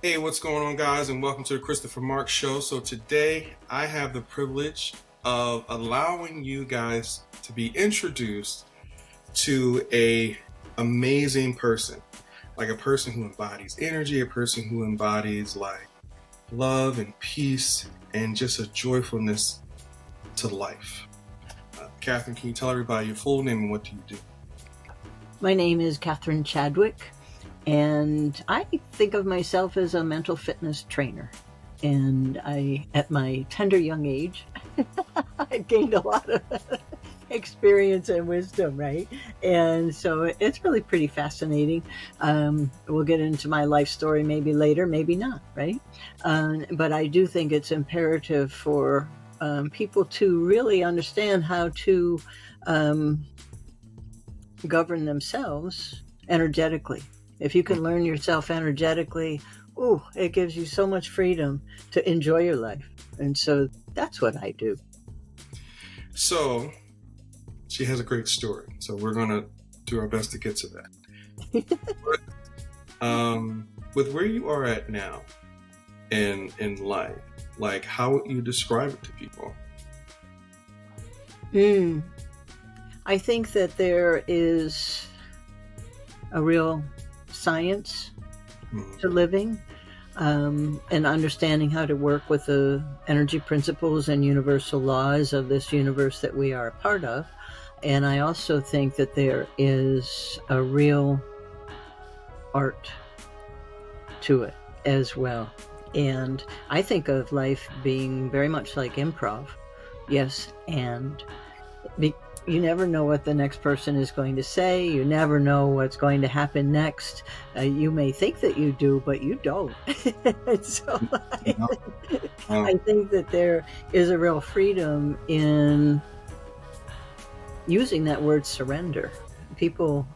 Hey, what's going on, guys, and welcome to the Christopher Marc Show. So today I have the privilege of allowing you guys to be introduced to a amazing person, like a person who embodies energy, a person who embodies like love and peace and just a joyfulness to life. Catherine, can you tell everybody your full name and what do you do? My name is Catherine Chadwick, and I think of myself as a mental fitness trainer. And at my tender young age, I gained a lot of experience and wisdom, right? And so it's really pretty fascinating. We'll get into my life story maybe later, maybe not, right? But I do think it's imperative for people to really understand how to govern themselves energetically. If you can learn yourself energetically, it gives you so much freedom to enjoy your life. And so that's what I do. So she has a great story. So we're going to do our best to get to that. With where you are at now in life, like how would you describe it to people? I think that there is a real science to living and understanding how to work with the energy principles and universal laws of this universe that we are a part of. And I also think that there is a real art to it as well. And I think of life being very much like improv. Yes, and you never know what the next person is going to say. You never know what's going to happen next. You may think that you do, but you don't. So I think that there is a real freedom in using that word surrender.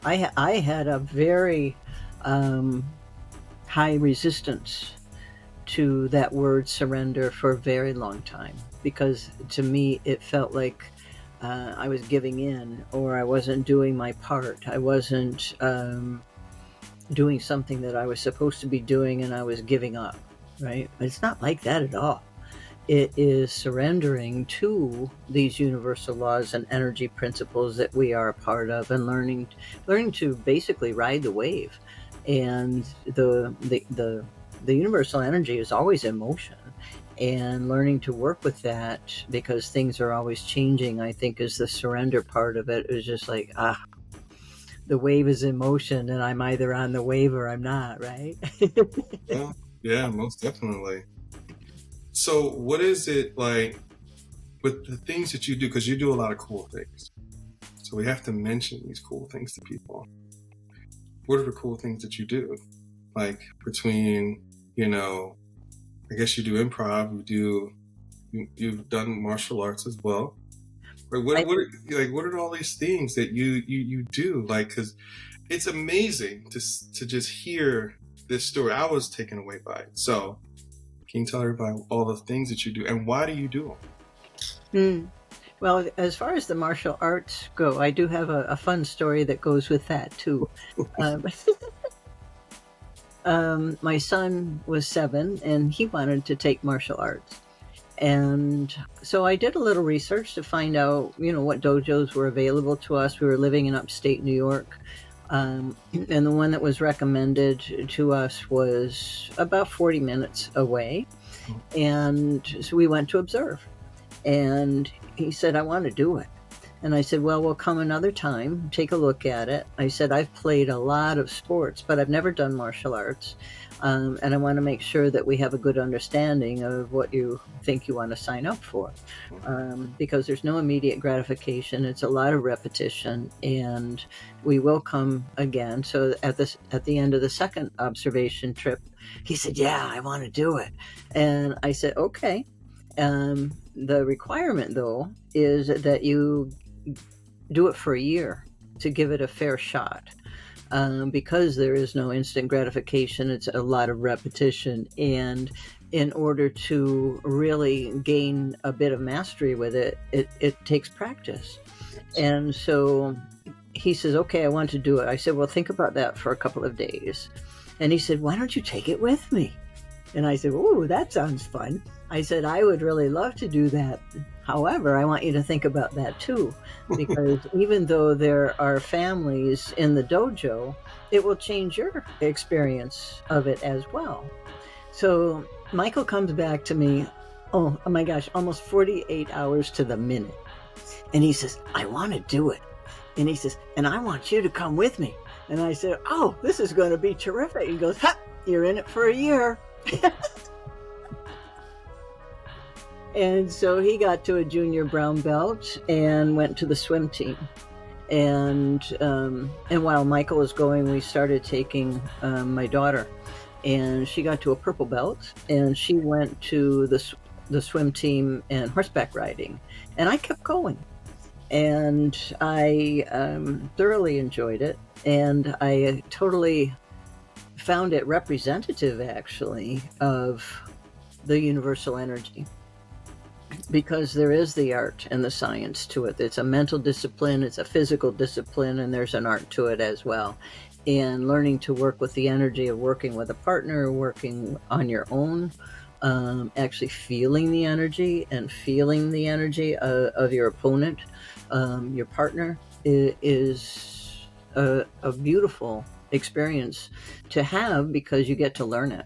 I had a very high resistance to that word surrender for a very long time, because to me it felt like I was giving in, or I wasn't doing my part. I wasn't doing something that I was supposed to be doing, and I was giving up, right? It's not like that at all. It is surrendering to these universal laws and energy principles that we are a part of, and learning to basically ride the wave. And the universal energy is always in motion. And learning to work with that, because things are always changing, I think is the surrender part of it. Is just like, the wave is in motion and I'm either on the wave or I'm not, right? Yeah, most definitely. So what is it like with the things that you do? Because you do a lot of cool things. So we have to mention these cool things to people. What are the cool things that you do? Like between, I guess you do improv, you've done martial arts as well. What are all these things that you do? Like, because it's amazing to just hear this story. I was taken away by it. So can you tell everybody all the things that you do and why do you do them? Well, as far as the martial arts go, I do have a fun story that goes with that too. My son was 7 and he wanted to take martial arts. And so I did a little research to find out, what dojos were available to us. We were living in upstate New York. And the one that was recommended to us was about 40 minutes away. And so we went to observe. And he said, I want to do it. And I said, well, we'll come another time, take a look at it. I said, I've played a lot of sports, but I've never done martial arts. And I want to make sure that we have a good understanding of what you think you want to sign up for. Because there's no immediate gratification. It's a lot of repetition, and we will come again. So at the end of the second observation trip, he said, yeah, I want to do it. And I said, okay. The requirement, though, is that you do it for a year to give it a fair shot. Because there is no instant gratification, it's a lot of repetition. And in order to really gain a bit of mastery with it, it takes practice. And so he says, okay, I want to do it. I said, well, think about that for a couple of days. And he said, why don't you take it with me? And I said, "Ooh, that sounds fun." I said, "I would really love to do that. However, I want you to think about that too, because even though there are families in the dojo, it will change your experience of it as well." So Michael comes back to me, oh my gosh, almost 48 hours to the minute. And he says, "I want to do it." And he says, "And I want you to come with me." And I said, "Oh, this is going to be terrific." He goes, "Ha, you're in it for a year." And so he got to a junior brown belt and went to the swim team. And while Michael was going, we started taking my daughter, and she got to a purple belt, and she went to the swim team and horseback riding, and I kept going, and I thoroughly enjoyed it, and I totally found it representative, actually, of the universal energy, because there is the art and the science to it. It's a mental discipline, it's a physical discipline, and there's an art to it as well. And learning to work with the energy of working with a partner, working on your own, actually feeling the energy and feeling the energy of your opponent, your partner, is a beautiful experience to have, because you get to learn it.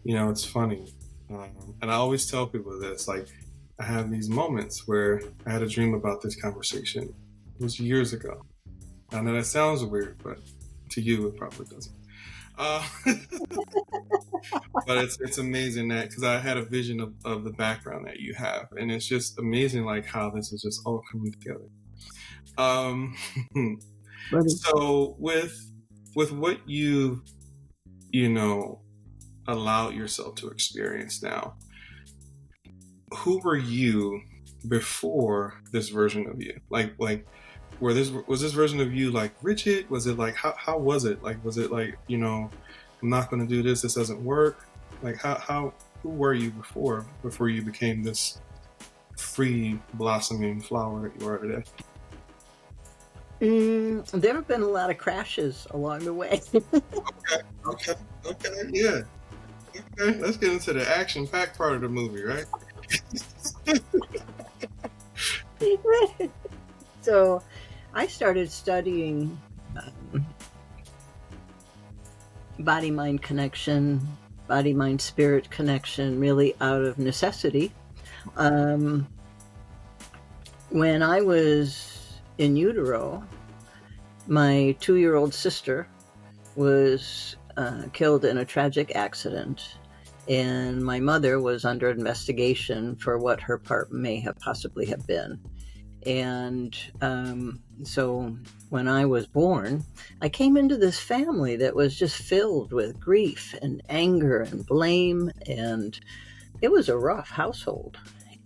You know, it's funny. And I always tell people this, like, I have these moments where I had a dream about this conversation. It was years ago. I know that sounds weird, but to you, it probably doesn't. But it's amazing that, because I had a vision of the background that you have, and it's just amazing, like, how this is just all coming together. So with what you know, allowed yourself to experience now, who were you before this version of you? Like was this version of you like rigid? Was it like, how was it? Like, was it like, you know, I'm not going to do this doesn't work? Like, who were you before you became this free blossoming flower that you are today? There have been a lot of crashes along the way. Okay, yeah. Okay, let's get into the action-packed part of the movie, right? So I started studying body-mind connection, body-mind-spirit connection, really out of necessity. When I was in utero, my 2-year-old sister was killed in a tragic accident, and my mother was under investigation for what her part may have possibly have been. And so when I was born, I came into this family that was just filled with grief and anger and blame, and it was a rough household.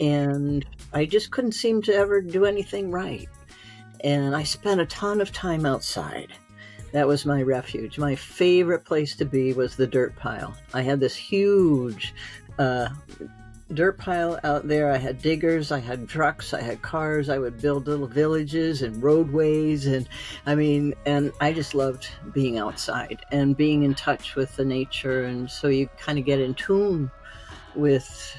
And I just couldn't seem to ever do anything right. And I spent a ton of time outside. That was my refuge. My favorite place to be was the dirt pile. I had this huge dirt pile out there. I had diggers, I had trucks, I had cars. I would build little villages and roadways, and I just loved being outside and being in touch with the nature. And so you kind of get in tune with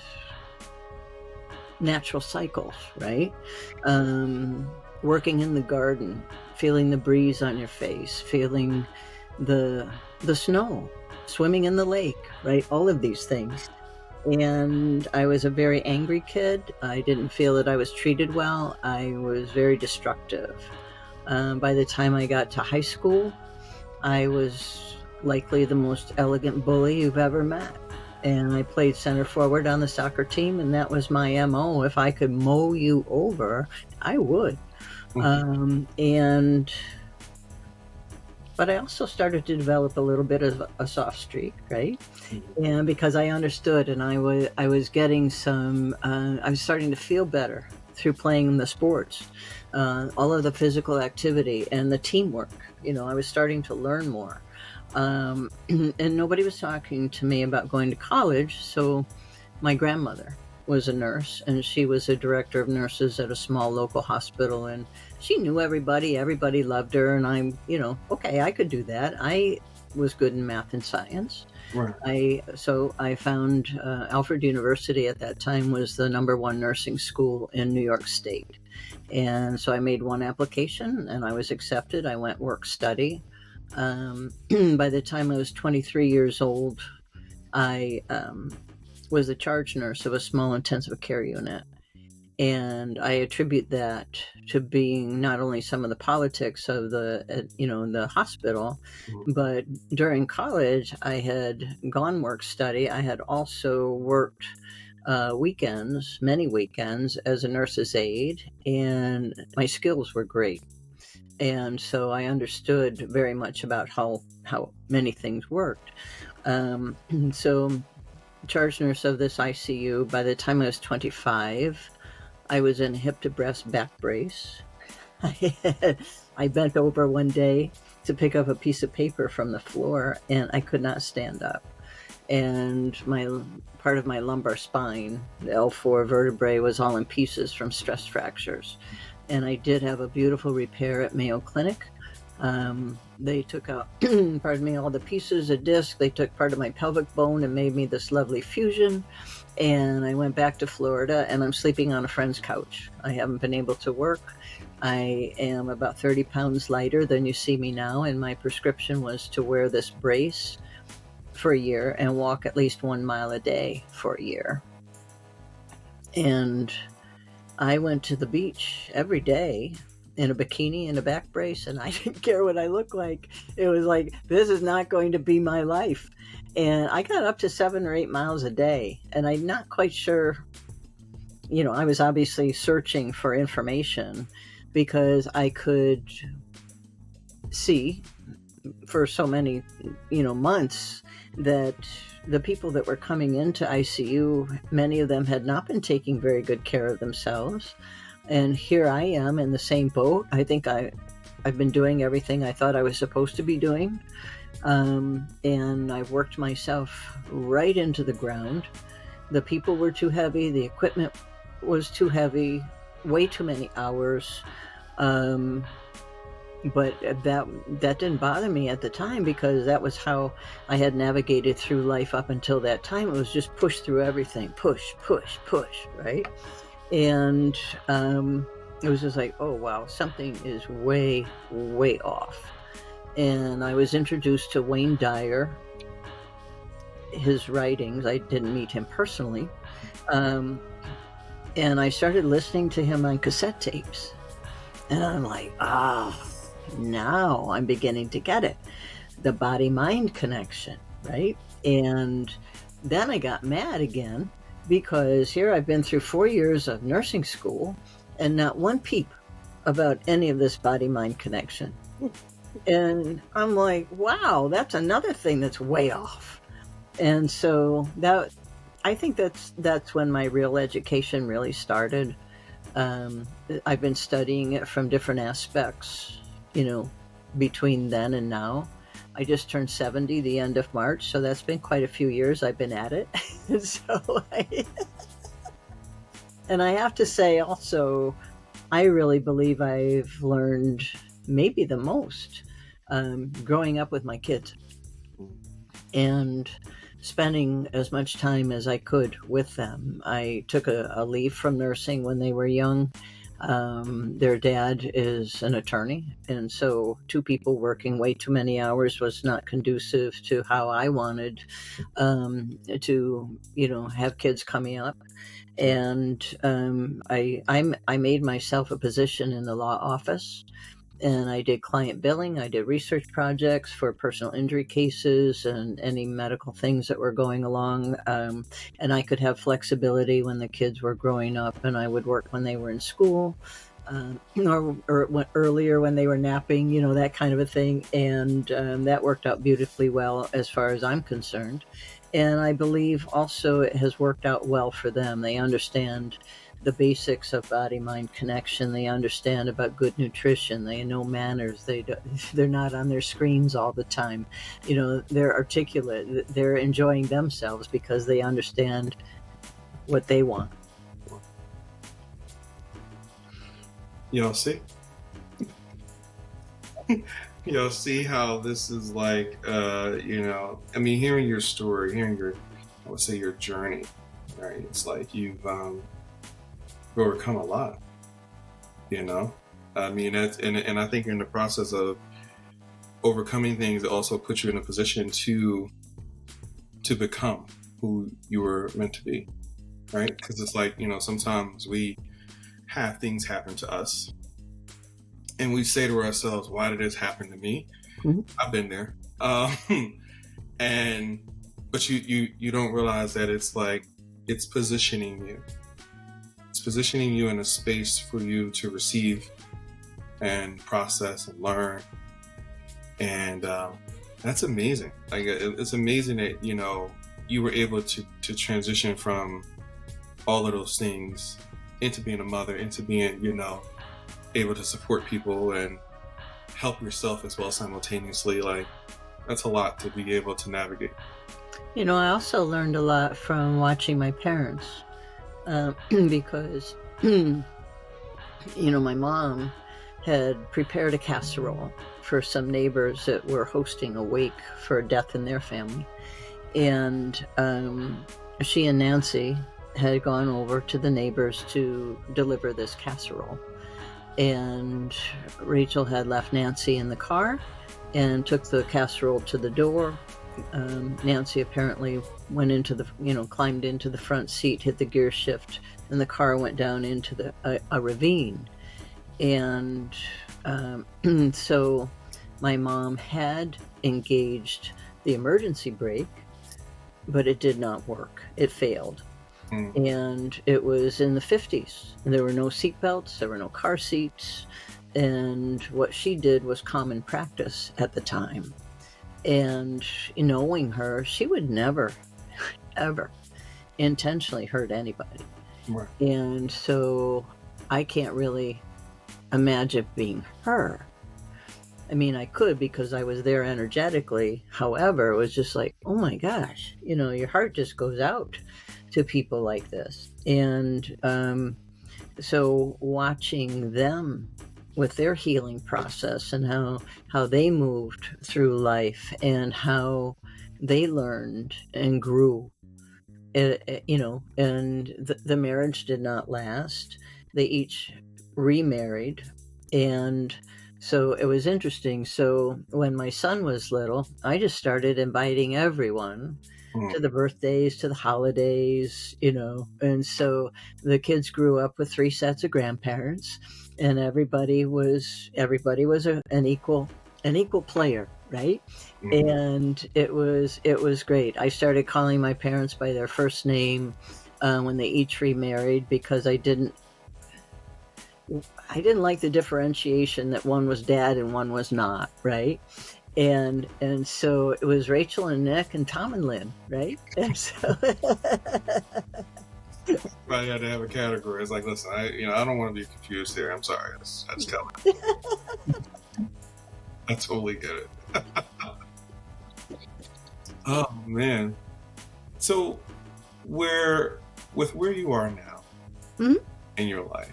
natural cycles, right? Working in the garden, feeling the breeze on your face, feeling the snow, swimming in the lake, right? All of these things. And I was a very angry kid. I didn't feel that I was treated well. I was very destructive. By the time I got to high school, I was likely the most elegant bully you've ever met. And I played center forward on the soccer team, and that was my MO. If I could mow you over, I would. But I also started to develop a little bit of a soft streak, right? And because I understood, and I was getting I was starting to feel better through playing the sports, all of the physical activity and the teamwork. I was starting to learn more. And nobody was talking to me about going to college. So my grandmother was a nurse, and she was a director of nurses at a small local hospital, and she knew everybody loved her, and I'm okay, I could do that. I was good in math and science, Right. I found Alfred University at that time was the #1 nursing school in New York State. And so I made one application and I was accepted. I went work study. By the time I was 23 years old, I was the charge nurse of a small intensive care unit. And I attribute that to being not only some of the politics of the hospital, Mm-hmm. but during college, I had gone work study. I had also worked weekends, many weekends, as a nurse's aide, and my skills were great. And so I understood very much about how many things worked. So charge nurse of this ICU, by the time I was 25, I was in a hip to breast back brace. I bent over one day to pick up a piece of paper from the floor and I could not stand up. And part of my lumbar spine, the L4 vertebrae, was all in pieces from stress fractures. And I did have a beautiful repair at Mayo Clinic. They took out, pardon me, all the pieces of disc. They took part of my pelvic bone and made me this lovely fusion. And I went back to Florida and I'm sleeping on a friend's couch. I haven't been able to work. I am about 30 pounds lighter than you see me now. And my prescription was to wear this brace for a year and walk at least 1 mile a day for a year. And I went to the beach every day in a bikini and a back brace, and I didn't care what I looked like. It was like, this is not going to be my life. And I got up to 7 or 8 miles a day, and I'm not quite sure, I was obviously searching for information because I could see for so many, months that the people that were coming into ICU, many of them had not been taking very good care of themselves. And here I am in the same boat. I think I've been doing everything I thought I was supposed to be doing. And I've worked myself right into the ground. The people were too heavy. The equipment was too heavy. Way too many hours. But that didn't bother me at the time because that was how I had navigated through life up until that time. It was just push through everything. Push, push, push, right? And it was just like, oh, wow, something is way, way off. And I was introduced to Wayne Dyer, his writings. I didn't meet him personally. And I started listening to him on cassette tapes. And I'm like, now I'm beginning to get it. The body-mind connection, right? And then I got mad again because here I've been through 4 years of nursing school and not one peep about any of this body-mind connection. And I'm like, wow, that's another thing that's way off. And so I think that's when my real education really started. I've been studying it from different aspects, between then and now. I just turned 70 the end of March, so that's been quite a few years I've been at it. And I have to say also, I really believe I've learned maybe the most growing up with my kids and spending as much time as I could with them. I took a leave from nursing when they were young. Their dad is an attorney, and so 2 people working way too many hours was not conducive to how I wanted to, have kids coming up. And I made myself a position in the law office. And I did client billing. I did research projects for personal injury cases and any medical things that were going along. And I could have flexibility when the kids were growing up, and I would work when they were in school, or earlier when they were napping, that kind of a thing. And that worked out beautifully well as far as I'm concerned. And I believe also it has worked out well for them. They understand the basics of body-mind connection. They understand about good nutrition. They know manners. They're not on their screens all the time. They're articulate. They're enjoying themselves because they understand what they want. See? see how this is like, I mean, hearing your story, hearing your, I would say your journey, right? It's like you've overcome a lot, you know? I mean, and I think in the process of overcoming things, it also puts you in a position to become who you were meant to be, right? Because it's like, sometimes we have things happen to us and we say to ourselves, why did this happen to me? Mhm. I've been there. But you don't realize that it's like, it's positioning you. It's positioning you in a space for you to receive and process and learn. And that's amazing. Like, it's amazing that, you were able to transition from all of those things into being a mother, into being, able to support people and help yourself as well simultaneously. Like, that's a lot to be able to navigate. I also learned a lot from watching my parents, because, my mom had prepared a casserole for some neighbors that were hosting a wake for a death in their family. And she and Nancy had gone over to the neighbors to deliver this casserole. And Rachel had left Nancy in the car and took the casserole to the door. Nancy apparently went into climbed into the front seat, hit the gear shift, and the car went down into a ravine. And so my mom had engaged the emergency brake, but it did not work. It failed. And it was in the 50s. There were no seat belts, there were no car seats. And what she did was common practice at the time. And knowing her, she would never, ever intentionally hurt anybody. Right. And so I can't really imagine being her. I mean, I could because I was there energetically. However, it was just like, oh my gosh, your heart just goes out to people like this. And so watching them with their healing process and how they moved through life and how they learned and grew, and the marriage did not last. They each remarried. And so it was interesting. So when my son was little, I just started inviting everyone to the birthdays, to the holidays, and so the kids grew up with 3 sets of grandparents, and everybody was an equal player, right? And it was great. I started calling my parents by their first name when they each remarried, because I didn't like the differentiation that one was dad and one was not, right? And so it was Rachel and Nick and Tom and Lynn, right? And so I had to have a category. It's like, listen, I don't want to be confused here. I'm sorry. I just tell I totally get it. Oh man. So where you are now in your life,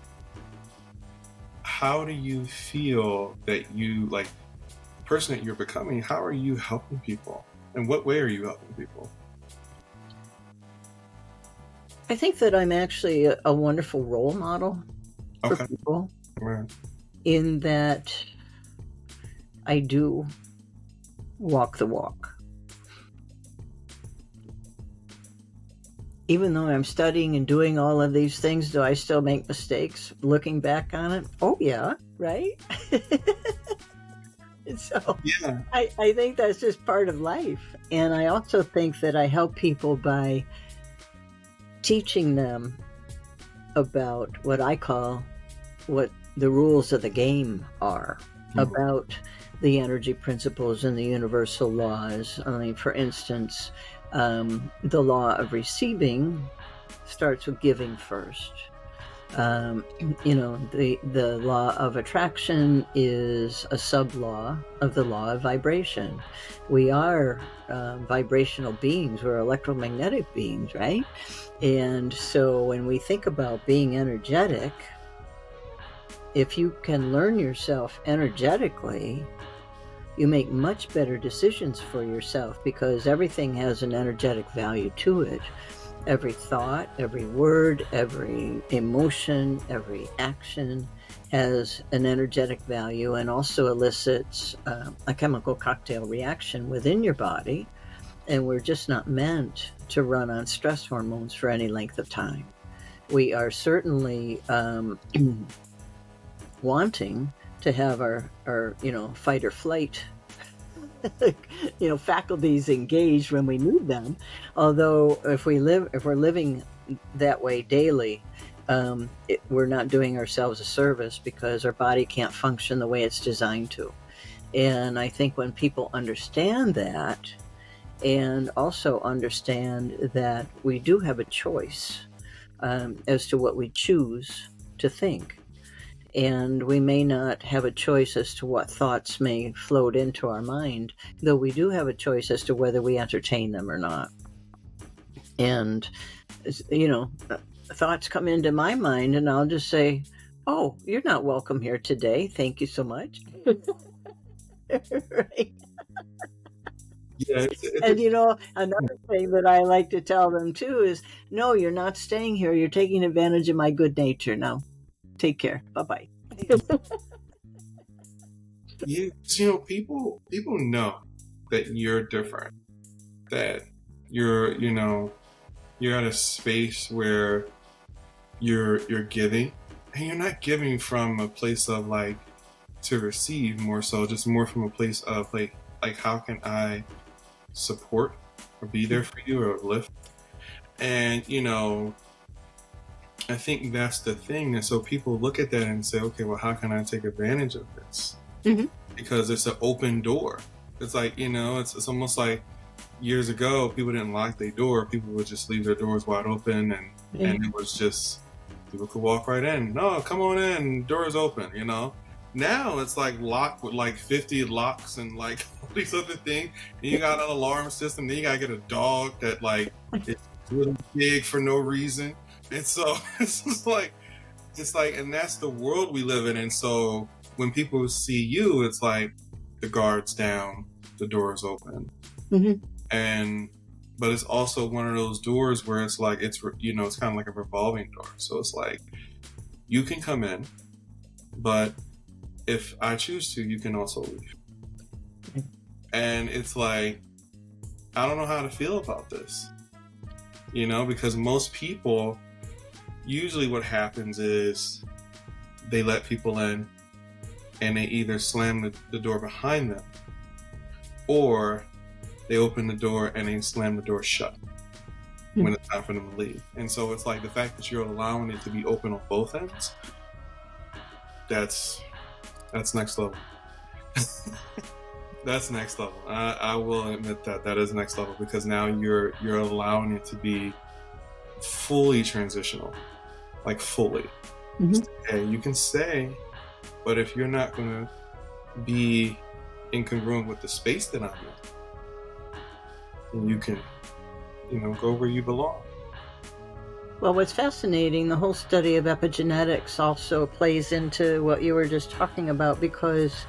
how do you feel that you, like, the person that you're becoming, how are you helping people? In what way are you helping people? I think that I'm actually a wonderful role model for people, Right. in that I do walk the walk. Even though I'm studying and doing all of these things, do I still make mistakes looking back on it? Oh yeah, right? So Yeah. I think that's just part of life. And I also think that I help people by teaching them about what I call what the rules of the game are, about the energy principles and the universal laws. I mean, for instance, the law of receiving starts with giving first. The law of attraction is a sub-law of the law of vibration. We are vibrational beings. We're electromagnetic beings, right? And so when we think about being energetic, if you can learn yourself energetically, you make much better decisions for yourself, because everything has an energetic value to it. Every thought, every word, every emotion, every action has an energetic value, and also elicits a chemical cocktail reaction within your body. And we're just not meant to run on stress hormones for any length of time. We are certainly wanting to have our fight or flight faculties engaged when we need them. Although if we're living that way daily, we're not doing ourselves a service, because our body can't function the way it's designed to. And I think when people understand that, and also understand that we do have a choice as to what we choose to think, and we may not have a choice as to what thoughts may float into our mind, though we do have a choice as to whether we entertain them or not. And, thoughts come into my mind, and I'll just say, "Oh, you're not welcome here today. Thank you so much." Right? Yeah, And another thing that I like to tell them too is, "No, you're not staying here. You're taking advantage of my good nature now. Take care. Bye-bye." yeah. People know that you're different, that you're at a space where you're giving, and you're not giving from a place of like to receive, more so just more from a place of like how can I support or be there for you or uplift. And I think that's the thing. And so people look at that and say, okay, well, how can I take advantage of this? Mhm. Because it's an open door. It's like, it's almost like years ago, people didn't lock their door. People would just leave their doors wide open, and it was just, people could walk right in. No, come on in, door's open, Now it's like locked with like 50 locks and like all these other things. And you got an alarm system. Then you gotta get a dog that like is really big for no reason. And so it's like, and that's the world we live in. And so when people see you, it's like the guard's down, the door's open. Mm-hmm. But it's also one of those doors where it's like, it's kind of like a revolving door. So it's like, you can come in, but if I choose to, you can also leave. And it's like, I don't know how to feel about this, because most people, usually what happens is they let people in and they either slam the door behind them, or they open the door and they slam the door shut when it's time for them to leave. And so it's like the fact that you're allowing it to be open on both ends, that's next level. That's next level. I will admit that is next level, because now you're allowing it to be fully transitional, like fully. Hey, you can stay, but if you're not going to be incongruent with the space that I'm in, then you can, go where you belong. Well, what's fascinating, the whole study of epigenetics also plays into what you were just talking about, because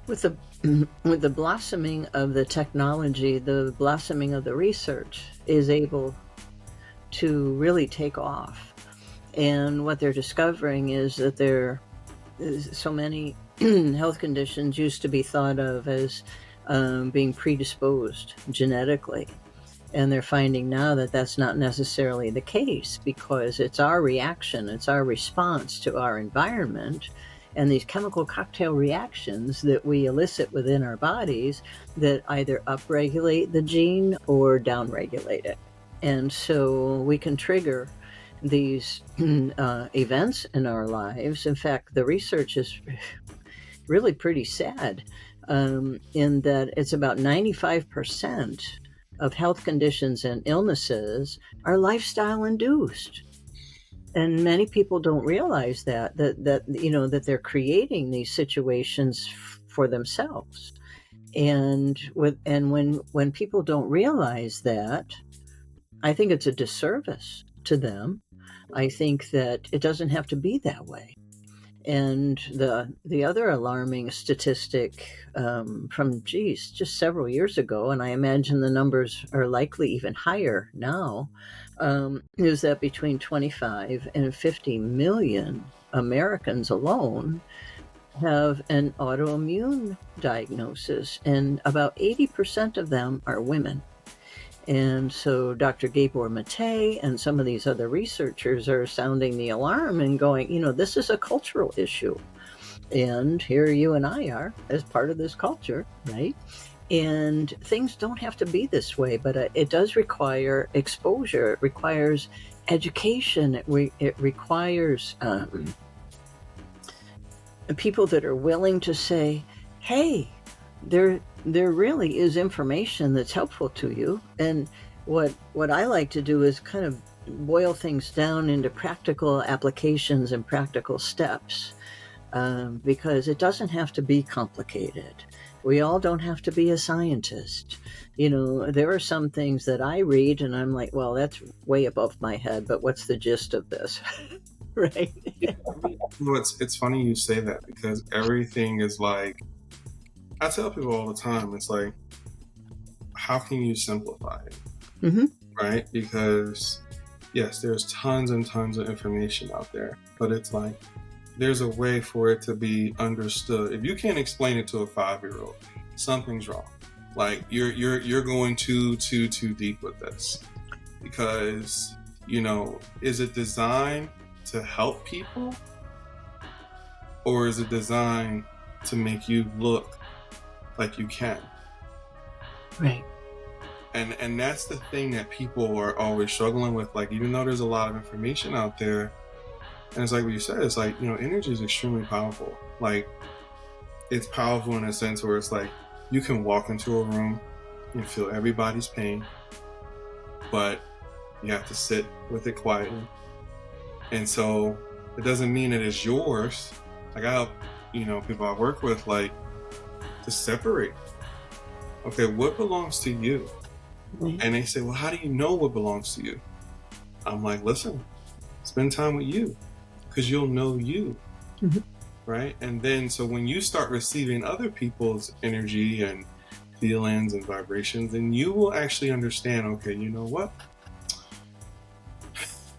with the blossoming of the technology, the blossoming of the research is able to really take off. And what they're discovering is that there is so many health conditions used to be thought of as being predisposed genetically. And they're finding now that that's not necessarily the case, because it's our reaction, it's our response to our environment and these chemical cocktail reactions that we elicit within our bodies that either upregulate the gene or downregulate it. And so we can trigger these events in our lives. In fact, the research is really pretty sad in that it's about 95% of health conditions and illnesses are lifestyle induced. And many people don't realize that they're creating these situations for themselves. And when people don't realize that, I think it's a disservice to them. I think that it doesn't have to be that way. And the other alarming statistic from, just several years ago, and I imagine the numbers are likely even higher now, is that between 25 and 50 million Americans alone have an autoimmune diagnosis, and about 80% of them are women. And so Dr. Gabor Mate and some of these other researchers are sounding the alarm and going, this is a cultural issue. And here you and I are as part of this culture, right? And things don't have to be this way, but it does require exposure. It requires education. It requires people that are willing to say, hey, there really is information that's helpful to you. And what I like to do is kind of boil things down into practical applications and practical steps, because it doesn't have to be complicated. We all don't have to be a scientist. There are some things that I read and I'm like, well, that's way above my head, but what's the gist of this? Right? It's funny you say that, because everything is like, I tell people all the time, it's like, how can you simplify it? Mm-hmm. Right? Because yes, there's tons and tons of information out there, but it's like, there's a way for it to be understood. If you can't explain it to a 5-year-old, something's wrong. Like you're going too deep with this, because is it designed to help people, or is it designed to make you look like you can? Right. And that's the thing that people are always struggling with. Like, even though there's a lot of information out there, and it's like what you said, it's like, energy is extremely powerful. Like, it's powerful in a sense where it's like, you can walk into a room and feel everybody's pain, but you have to sit with it quietly. And so it doesn't mean that it's yours. Like, I help, people I work with, like, to separate. Okay, what belongs to you? Mm-hmm. And they say, well, how do you know what belongs to you? I'm like, listen, spend time with you, because you'll know you. Mm-hmm. Right? And then, so when you start receiving other people's energy and feelings and vibrations, then you will actually understand, okay, you know what?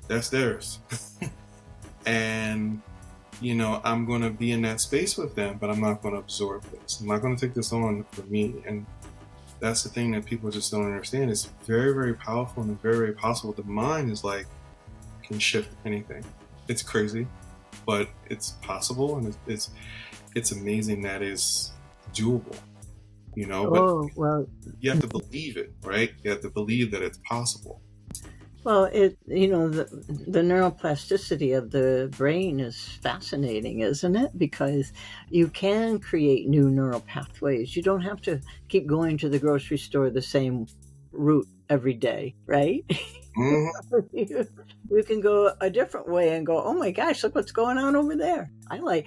That's theirs. And, I'm going to be in that space with them, but I'm not going to absorb this. I'm not going to take this on for me. And that's the thing that people just don't understand. It's very, very powerful and very, very possible. The mind is like, can shift anything. It's crazy, but it's possible, and it's amazing that it's doable, but well, you have to believe it, right? You have to believe that it's possible. Well, the neuroplasticity of the brain is fascinating, isn't it? Because you can create new neural pathways. You don't have to keep going to the grocery store the same route every day, right? Mm-hmm. You can go a different way and go, oh my gosh, look what's going on over there. I like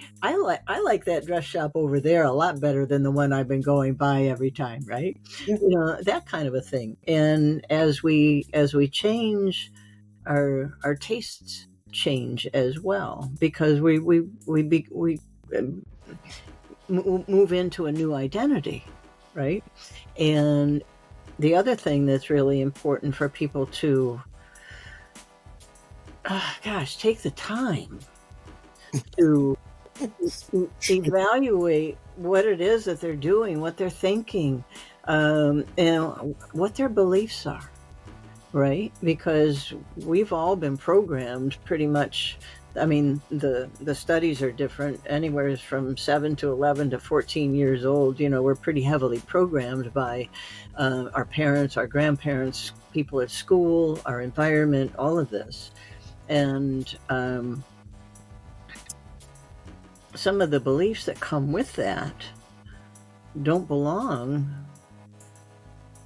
that dress shop over there a lot better than the one I've been going by every time, right? Yeah. That kind of a thing. And as we change, our tastes change as well, because we move into a new identity, right? And the other thing that's really important for people to, take the time to evaluate what it is that they're doing, what they're thinking, and what their beliefs are, right? Because we've all been programmed pretty much. I mean, the studies are different, anywhere from 7 to 11 to 14 years old. We're pretty heavily programmed by our parents, our grandparents, people at school, our environment, all of this. And some of the beliefs that come with that don't belong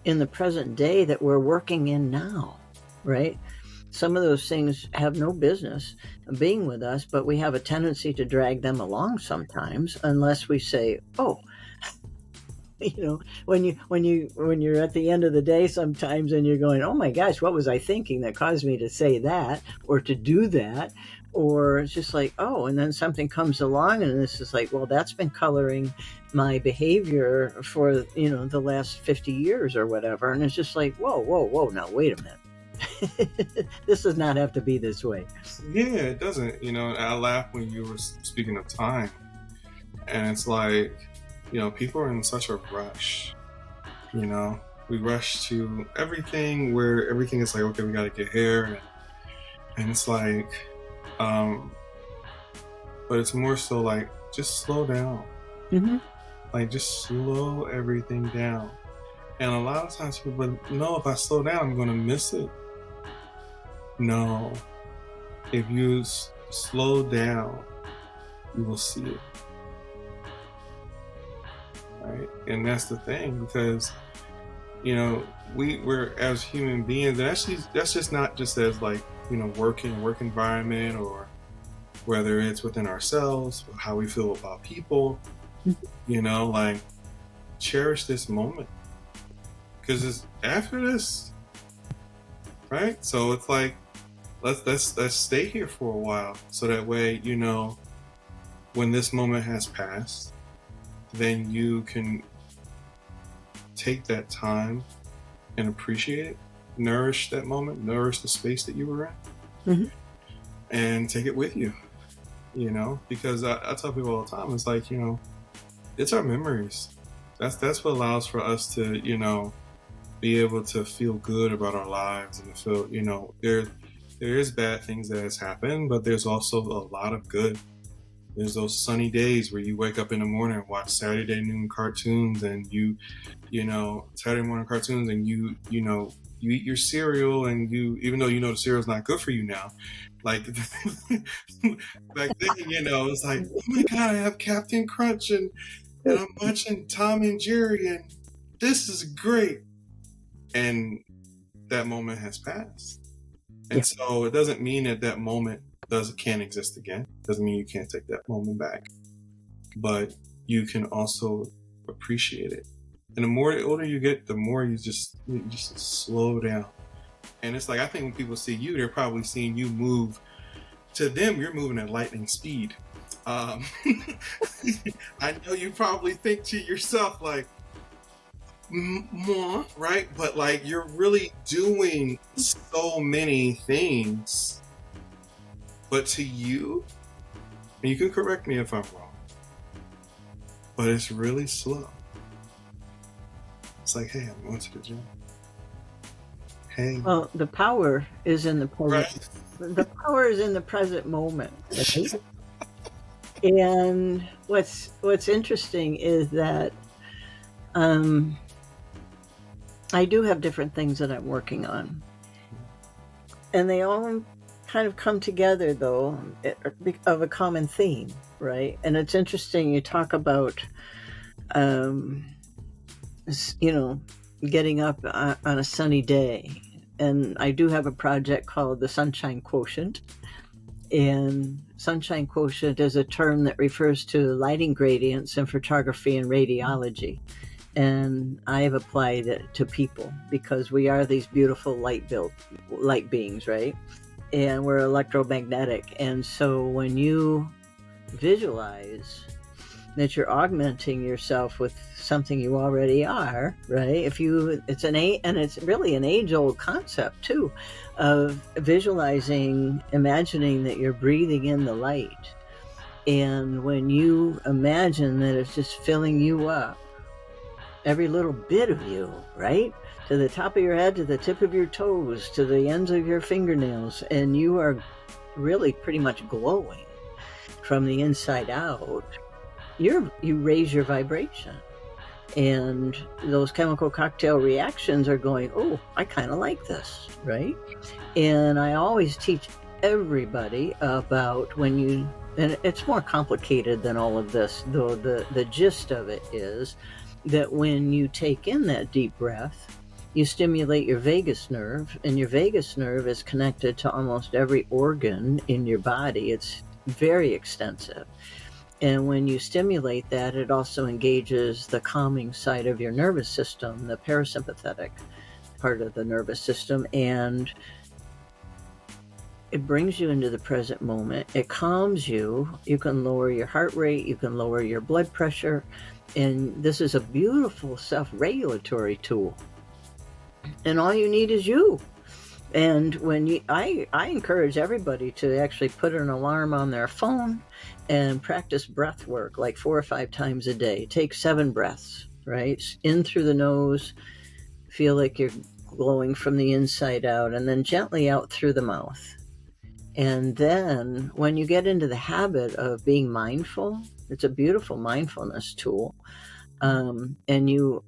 in the present day that we're working in now, right? Some of those things have no business being with us, but we have a tendency to drag them along sometimes, unless we say, oh, when you're at the end of the day sometimes and you're going, oh my gosh, what was I thinking that caused me to say that or to do that? or it's just like, oh, and then something comes along and this is like, well, that's been coloring my behavior for, the last 50 years or whatever. And it's just like, whoa, now wait a minute. This does not have to be this way. Yeah, it doesn't. I laughed when you were speaking of time, and it's like, people are in such a rush. We rush to everything where everything is like, okay, we got to get here, and it's like, but it's more so like, just slow down. Mm-hmm. Like, just slow everything down. And a lot of times people, no, if I slow down, I'm going to miss it. No, if you slow down, you will see it. Right? And that's the thing, because we're as human beings, and that's just not just as like work environment, or whether it's within ourselves, how we feel about people. Like, cherish this moment, because it's after this, right? So it's like, let's stay here for a while, so that way when this moment has passed, then you can take that time and appreciate it, nourish that moment, nourish the space that you were in, mm-hmm. and take it with you. Because I tell people all the time, it's like, it's our memories. That's what allows for us to be able to feel good about our lives, and to feel there is bad things that has happened, but there's also a lot of good. There's those sunny days where you wake up in the morning and watch Saturday noon cartoons, and Saturday morning cartoons, and you eat your cereal, and even though the cereal's not good for you now, like back then, it's like, oh my God, I have Captain Crunch, and I'm watching Tom and Jerry, and this is great. And that moment has passed. And so it doesn't mean that moment can't exist again. Doesn't mean you can't take that moment back. But you can also appreciate it. And the more older you get, the more you just slow down. And it's like, I think when people see you, they're probably seeing you move. To them, you're moving at lightning speed. I know you probably think to yourself, like, more, right? But like, you're really doing so many things. But to you, and you can correct me if I'm wrong, but it's really slow. It's like, hey, I'm going to the gym. Hey. Well, the power is in the present. Right? The power is in the present moment. Right? And what's interesting is that I do have different things that I'm working on, and they all kind of come together, though, of a common theme, right? And it's interesting, you talk about getting up on a sunny day, and I do have a project called the Sunshine Quotient. And sunshine quotient is a term that refers to lighting gradients in photography and radiology. And I have applied it to people, because we are these beautiful light beings, right? And we're electromagnetic. And so when you visualize that you're augmenting yourself with something you already are, right? And it's really an age-old concept too, of visualizing, imagining that you're breathing in the light. And when you imagine that it's just filling you up, every little bit of you, right? To the top of your head, to the tip of your toes, to the ends of your fingernails, and you are really pretty much glowing from the inside out. You raise your vibration, and those chemical cocktail reactions are going, oh, I kind of like this, right? And I always teach everybody about and it's more complicated than all of this, though the gist of it is that when you take in that deep breath, you stimulate your vagus nerve, and your vagus nerve is connected to almost every organ in your body. It's very extensive. And when you stimulate that, it also engages the calming side of your nervous system, the parasympathetic part of the nervous system. And it brings you into the present moment. It calms you. You can lower your heart rate. You can lower your blood pressure. And this is a beautiful self-regulatory tool. And all you need is you. And I encourage everybody to actually put an alarm on their phone and practice breath work like 4 or 5 times a day. Take 7 breaths, right? In through the nose, feel like you're glowing from the inside out, and then gently out through the mouth. And then when you get into the habit of being mindful, it's a beautiful mindfulness tool. And you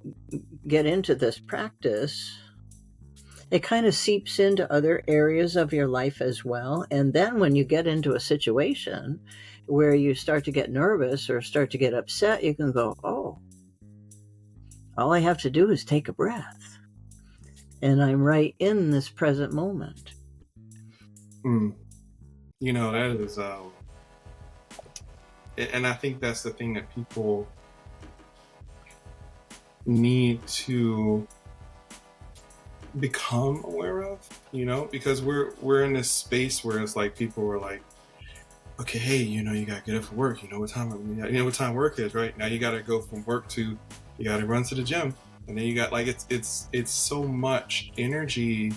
get into this practice, it kind of seeps into other areas of your life as well. And then when you get into a situation where you start to get nervous or start to get upset, you can go, oh, all I have to do is take a breath. And I'm right in this present moment. You know, that is, and I think that's the thing that people need to become aware of, you know, because we're in this space where it's like people were like, okay, hey, you know, you gotta get up for work. You know what time work is, right? Now you gotta go from work to, you gotta run to the gym, and then you got like it's so much energy.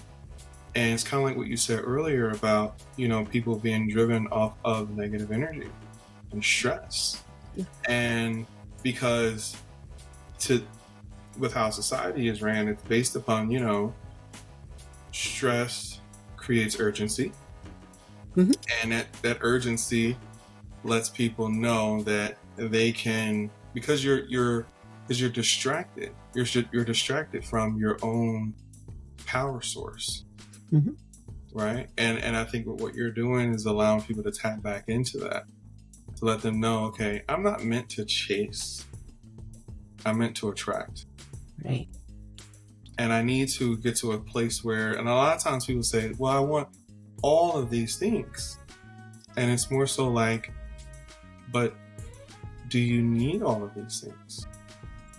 And it's kind of like what you said earlier about, you know, people being driven off of negative energy and stress. And because with how society is ran, it's based upon, you know, stress creates urgency. Mm-hmm. And that urgency lets people know that they can, because you're distracted. You're distracted from your own power source. Mm-hmm. Right? And I think what you're doing is allowing people to tap back into that, to let them know, okay, I'm not meant to chase, I'm meant to attract. Right. And I need to get to a place where, and a lot of times people say, well, I want all of these things. And it's more so like, but do you need all of these things?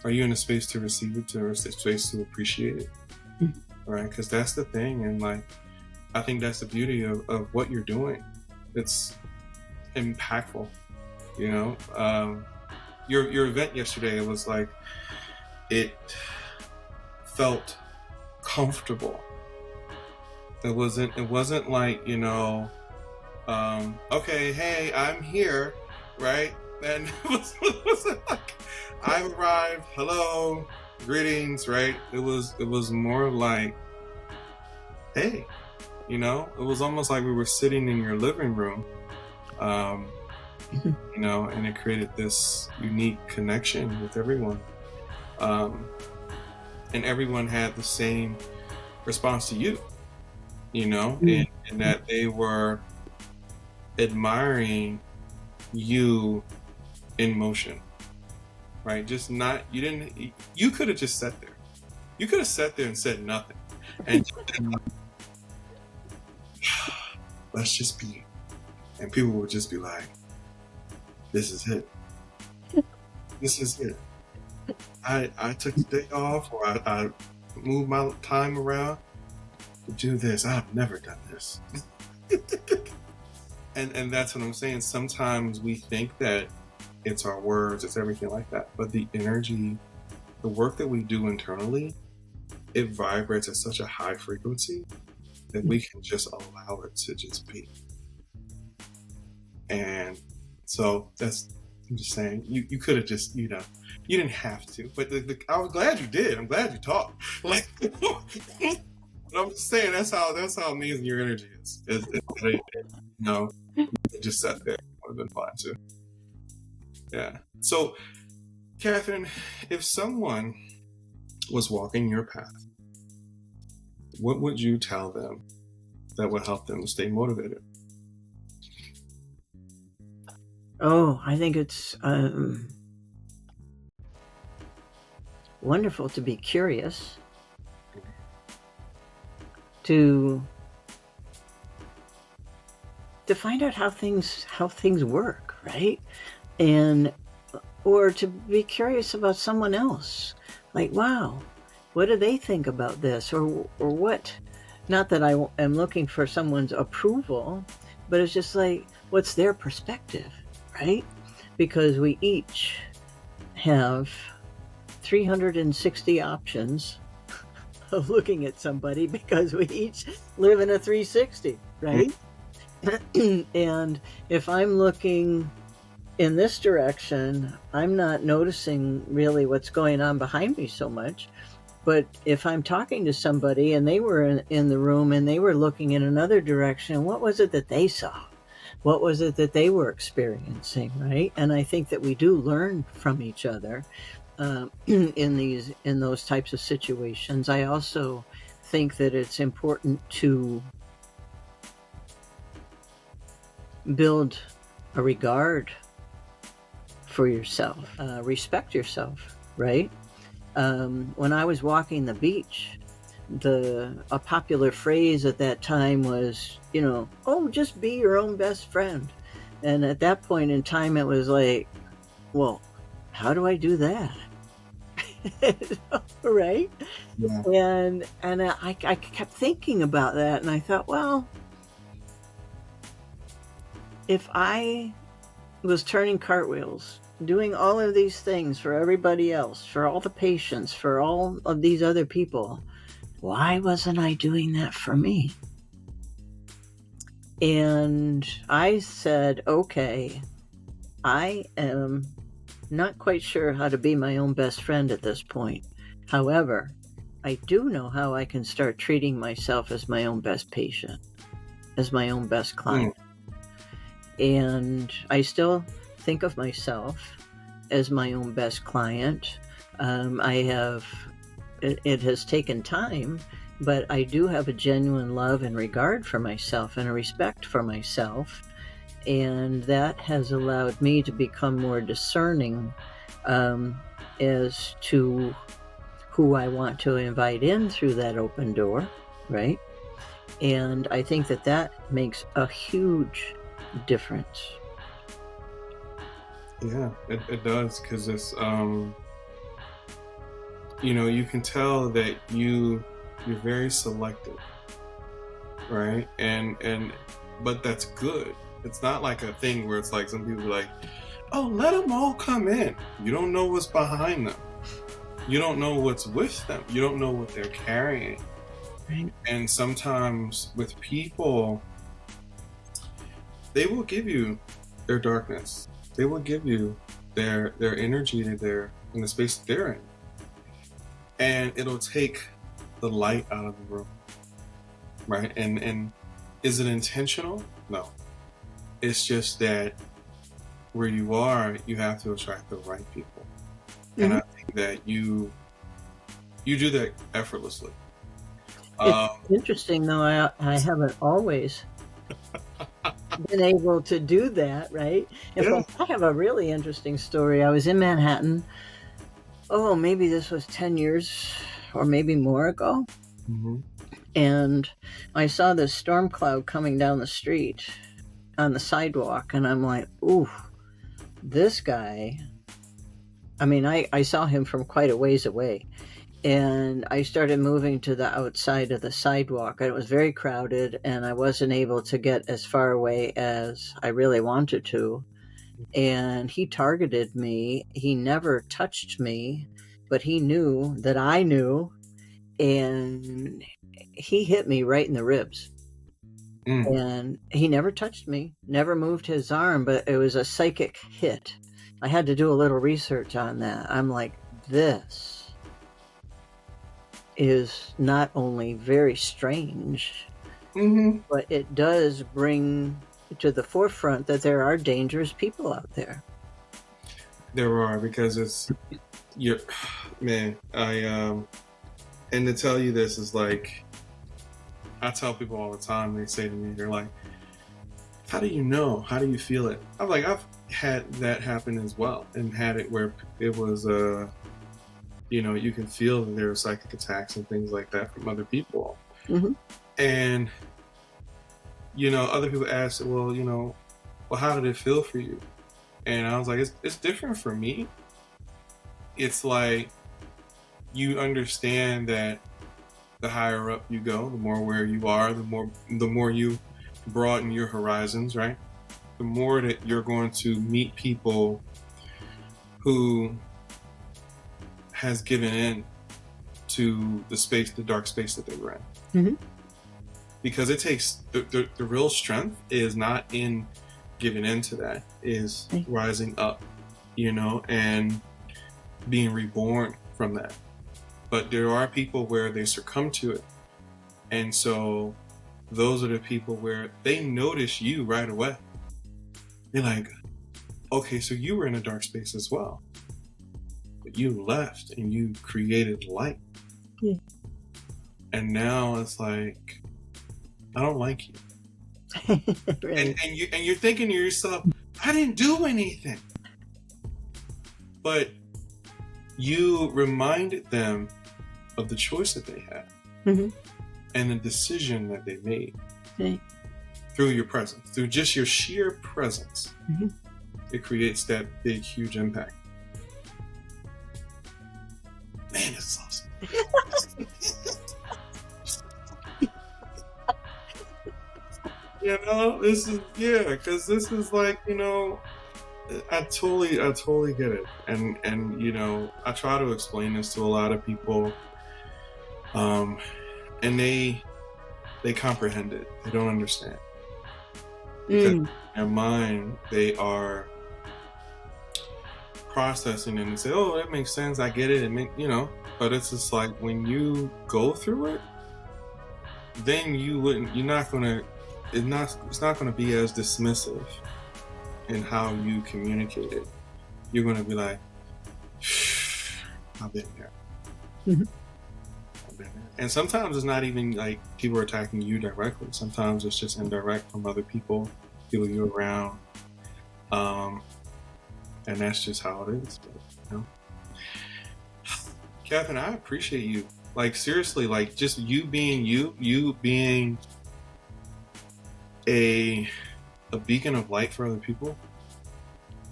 Are you in a space to receive it, or a space to appreciate it? Mm-hmm. Right? Because that's the thing. And like, I think that's the beauty of what you're doing. It's impactful, you know? Your event yesterday, it was like, it felt comfortable. It wasn't like, you know, okay, hey, I'm here, right? And it wasn't like, I've arrived, hello, greetings, right? It was more like, hey, you know, it was almost like we were sitting in your living room, you know, and it created this unique connection with everyone. And everyone had the same response to you, you know, and that they were admiring you in motion, right? Just not, you could have just sat there. You could have sat there and said nothing. And let's just be, and people would just be like, this is it. This is it. I took the day off, or I moved my time around to do this. I've never done this. and that's what I'm saying. Sometimes we think that it's our words, it's everything like that. But the energy, the work that we do internally, it vibrates at such a high frequency that we can just allow it to just be. And so I'm just saying, you could have just, you know, you didn't have to, but I was glad you did. I'm glad you talked. Like, but I'm just saying, that's how amazing your energy is. You know, you just sat there. Would have been fine too. Yeah. So, Catherine, if someone was walking your path, what would you tell them that would help them to stay motivated? Oh, I think it's wonderful to be curious, to find out how things work, right? And or to be curious about someone else, like, wow, what do they think about this, or what not that I am looking for someone's approval, but it's just like, what's their perspective, right? Because we each have 360 options of looking at somebody because we each live in a 360, right? And if I'm looking in this direction, I'm not noticing really what's going on behind me so much. But if I'm talking to somebody and they were in the room and they were looking in another direction, what was it that they saw? What was it that they were experiencing, right? And I think that we do learn from each other in those types of situations. I also think that it's important to build a regard for yourself, respect yourself, right? When I was walking the beach, a popular phrase at that time was, oh, just be your own best friend. And at that point in time, it was like, well, how do I do that? Right? Yeah. And I kept thinking about that, and I thought, well, if I was turning cartwheels, doing all of these things for everybody else, for all the patients, for all of these other people, why wasn't I doing that for me? And I said, okay, I am not quite sure how to be my own best friend at this point. However, I do know how I can start treating myself as my own best patient, as my own best client. And I still think of myself as my own best client. It has taken time, but I do have a genuine love and regard for myself and a respect for myself. And that has allowed me to become more discerning as to who I want to invite in through that open door, right? And I think that makes a huge difference. Yeah, it does, because it's you can tell that you're very selective, right? And but that's good. It's not like a thing where it's like some people are like, oh, let them all come in. You don't know what's behind them. You don't know what's with them. You don't know what they're carrying. Right. And sometimes with people, they will give you their darkness. They will give you their energy that they're in the space that they're in. And it'll take the light out of the room. Right? And is it intentional? No. It's just that where you are, you have to attract the right people. Mm-hmm. And I think that you do that effortlessly. It's interesting, though. I haven't always been able to do that, right? In fact, I have a really interesting story. I was in Manhattan. Oh, maybe this was 10 years or maybe more ago. Mm-hmm. And I saw this storm cloud coming down the street on the sidewalk. And I'm like, ooh, this guy. I mean, I saw him from quite a ways away. And I started moving to the outside of the sidewalk. It was very crowded, and I wasn't able to get as far away as I really wanted to. And he targeted me. He never touched me, but he knew that I knew, and he hit me right in the ribs. And he never touched me, never moved his arm, but it was a psychic hit. I had to do a little research on that. I'm like, this is not only very strange, but it does bring to the forefront that there are dangerous people out there. There are, because man, and to tell you this is like, I tell people all the time, they say to me, they're like, how do you know? How do you feel it? I'm like, I've had that happen as well, and had it where it was you can feel that there are psychic attacks and things like that from other people. Mm-hmm. And, other people ask, well, how did it feel for you? And I was like, it's different for me. It's like, you understand that the higher up you go, the more aware you are, the more you broaden your horizons, right? The more that you're going to meet people who has given in to the dark space that they were in. Mm-hmm. Because it takes the real strength is not in giving in to that, is rising up, and being reborn from that. But there are people where they succumb to it. And so those are the people where they notice you right away. They're like, okay, so you were in a dark space as well. But you left and you created light. Yeah. And now it's like, I don't like you. Right. And you're thinking to yourself, I didn't do anything. But you reminded them of the choice that they had. Mm-hmm. And the decision that they made. Right. Through your presence, through just your sheer presence. Mm-hmm. It creates that big, huge impact. Man, this is awesome. Because this is like, I totally get it. And I try to explain this to a lot of people. And they comprehend it. They don't understand. Because in their mind, they are processing and say, oh, that makes sense. I get it. But it's just like when you go through it, then it's not going to be as dismissive in how you communicate it. You're going to be like, I've been there. Mm-hmm. I've been there. And sometimes it's not even like people are attacking you directly. Sometimes it's just indirect from other people you're around. And that's just how it is. Catherine, I appreciate you. Like, seriously, like just you being you being a beacon of light for other people.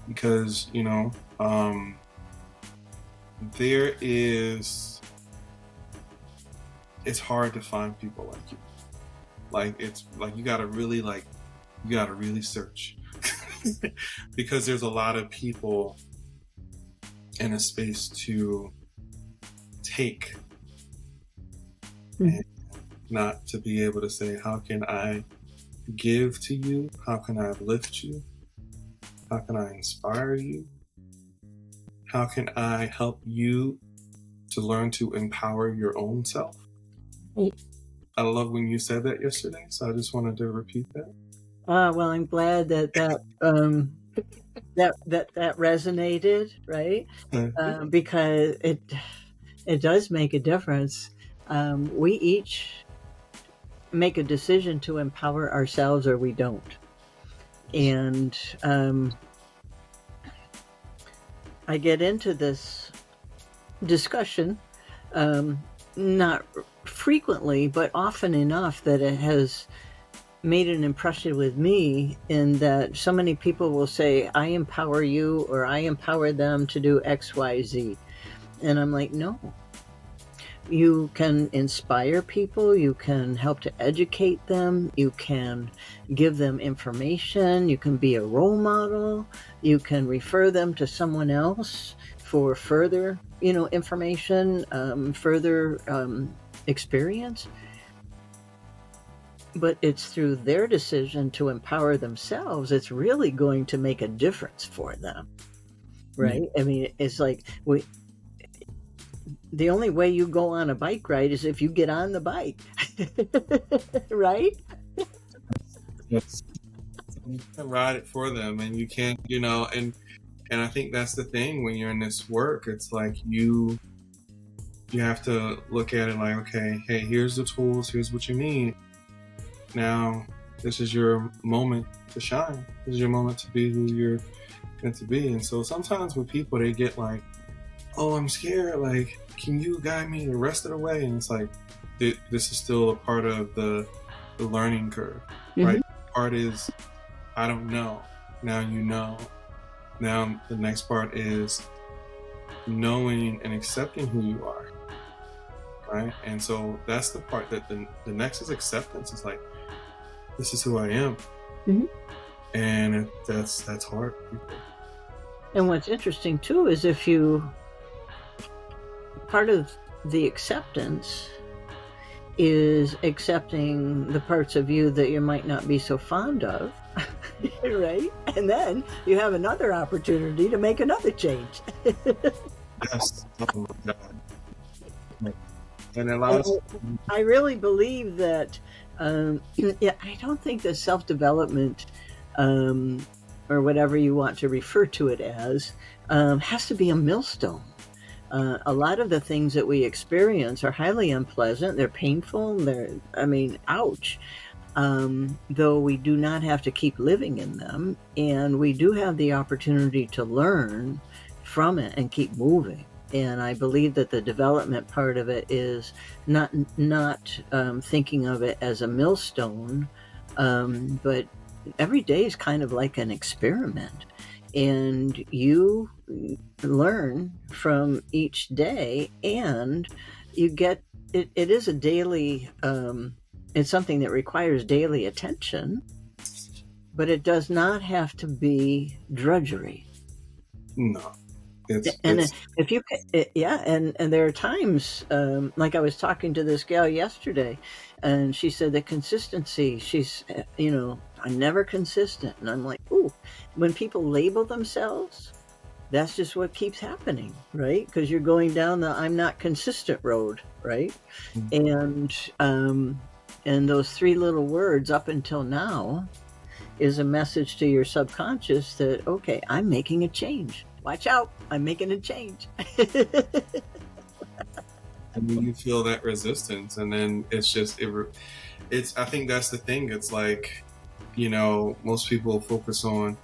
Because, it's hard to find people like you. Like, it's like you gotta really search. Because there's a lot of people in a space to take and not to be able to say, how can I give to you? How can I uplift you? How can I inspire you? How can I help you to learn to empower your own self? I love when you said that yesterday, so I just wanted to repeat that. Well, I'm glad that resonated, right? Because it does make a difference. We each make a decision to empower ourselves, or we don't. And I get into this discussion, not frequently, but often enough that it has made an impression with me, in that so many people will say, I empower you, or I empower them to do X, Y, Z. And I'm like, no. You can inspire people, you can help to educate them, you can give them information, you can be a role model, you can refer them to someone else for further, information, further experience. But it's through their decision to empower themselves, it's really going to make a difference for them, right? I mean, it's like the only way you go on a bike ride is if you get on the bike, right? Yes. You can ride it for them, and you can't, and I think that's the thing when you're in this work. It's like you have to look at it like, okay, hey, here's the tools, here's what you need. Now, this is your moment to shine. This is your moment to be who you're meant to be. And so sometimes with people, they get like, oh, I'm scared. Like, can you guide me the rest of the way? And it's like, this is still a part of the learning curve, right? The part is, I don't know. Now you know. Now the next part is knowing and accepting who you are, right? And so that's the part that the next is acceptance. It's like, this is who I am. Mhm. And that's hard. And what's interesting too is part of the acceptance is accepting the parts of you that you might not be so fond of, right? And then you have another opportunity to make another change. Yes. Oh my God. And it allows. I really believe that, yeah, I don't think that self-development, or whatever you want to refer to it as, has to be a millstone. A lot of the things that we experience are highly unpleasant. They're painful. Ouch. Though we do not have to keep living in them, and we do have the opportunity to learn from it and keep moving. And I believe that the development part of it is not thinking of it as a millstone, but every day is kind of like an experiment, and you learn from each day, and you get it. It is a daily. It's something that requires daily attention, but it does not have to be drudgery. No. If you, yeah, and there are times, like I was talking to this gal yesterday, and she said that consistency. She's, I'm never consistent, and I'm like, ooh, when people label themselves, that's just what keeps happening, right? Because you're going down the I'm not consistent road, right? And those three little words up until now is a message to your subconscious that, okay, I'm making a change. Watch out, I'm making a change. And then you feel that resistance, and then it's just I think that's the thing. It's like, most people focus on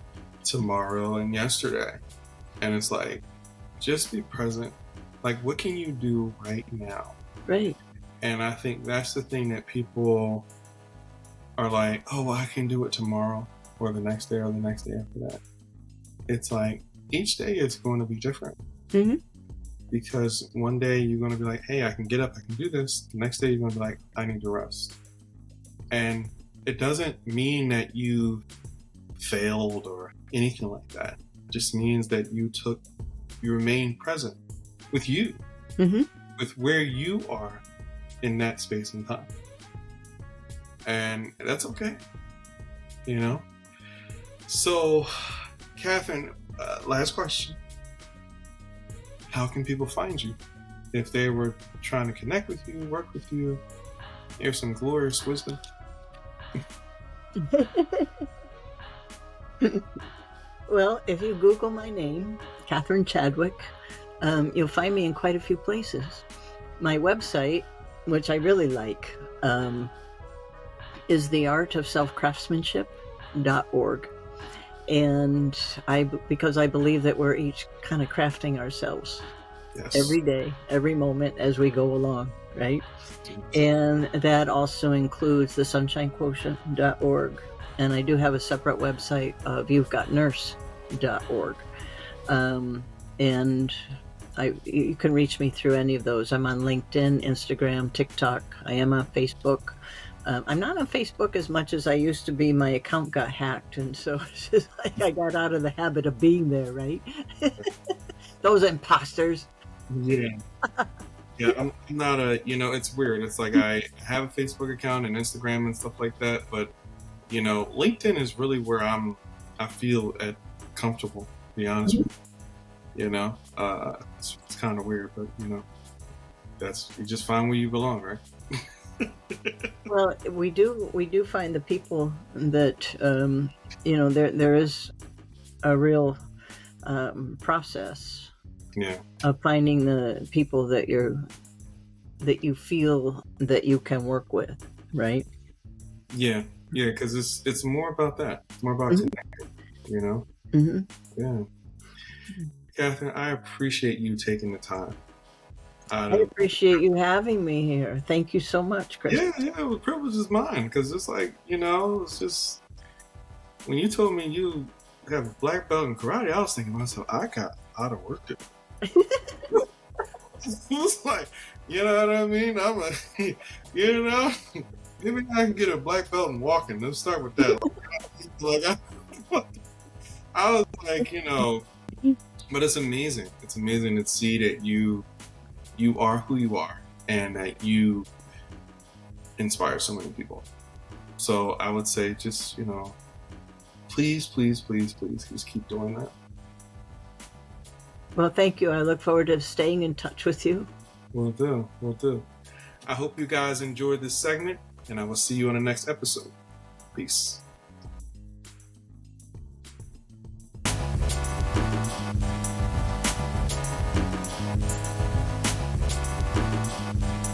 tomorrow and yesterday, and it's like, just be present. Like, what can you do right now? Right. And I think that's the thing that people are like, oh, well, I can do it tomorrow or the next day or the next day after that. It's like, each day is going to be different. Mm-hmm. Because one day you're going to be like, hey, I can get up, I can do this. The next day you're going to be like, I need to rest. And it doesn't mean that you failed or anything like that. It just means that you remain present with you, Mm-hmm. with where you are in that space and time. And that's okay, So, Catherine, last question. How can people find you? If they were trying to connect with you, work with you, hear some glorious wisdom. Well, if you Google my name, Catherine Chadwick, you'll find me in quite a few places. My website, which I really like, is theartofselfcraftsmanship.org. And because I believe that we're each kind of crafting ourselves. Yes. Every day, every moment as we go along, right? And that also includes the sunshinequotient.org. And I do have a separate website of you'vegotnurse.org. And you can reach me through any of those. I'm on LinkedIn, Instagram, TikTok. I am on Facebook. I'm not on Facebook as much as I used to be. My account got hacked, and so it's just like I got out of the habit of being there, right? Those imposters. Yeah. Yeah, I'm not it's weird. It's like I have a Facebook account and Instagram and stuff like that, but, LinkedIn is really where I feel comfortable, to be honest with you. It's kind of weird, but, you just find where you belong, right? Well, we do find the people that there is a real process of finding the people that you feel that you can work with, right? Yeah, because it's more about that. It's more about connecting, Mm-hmm. Yeah. Catherine, I appreciate you taking the time. I appreciate you having me here. Thank you so much, Chris. Yeah, the privilege is mine, because it's like, it's just, when you told me you have a black belt in karate, I was thinking to myself, I got a lot of work to do. It was like, You know what I mean? I'm a, you know, maybe I can get a black belt in walking. Let's start with that. Like, I was like, but it's amazing. It's amazing to see that you are who you are and that you inspire so many people. So I would say just, please, please, please, please just keep doing that. Well, thank you. I look forward to staying in touch with you. Will do. Will do. I hope you guys enjoyed this segment, and I will see you on the next episode. Peace.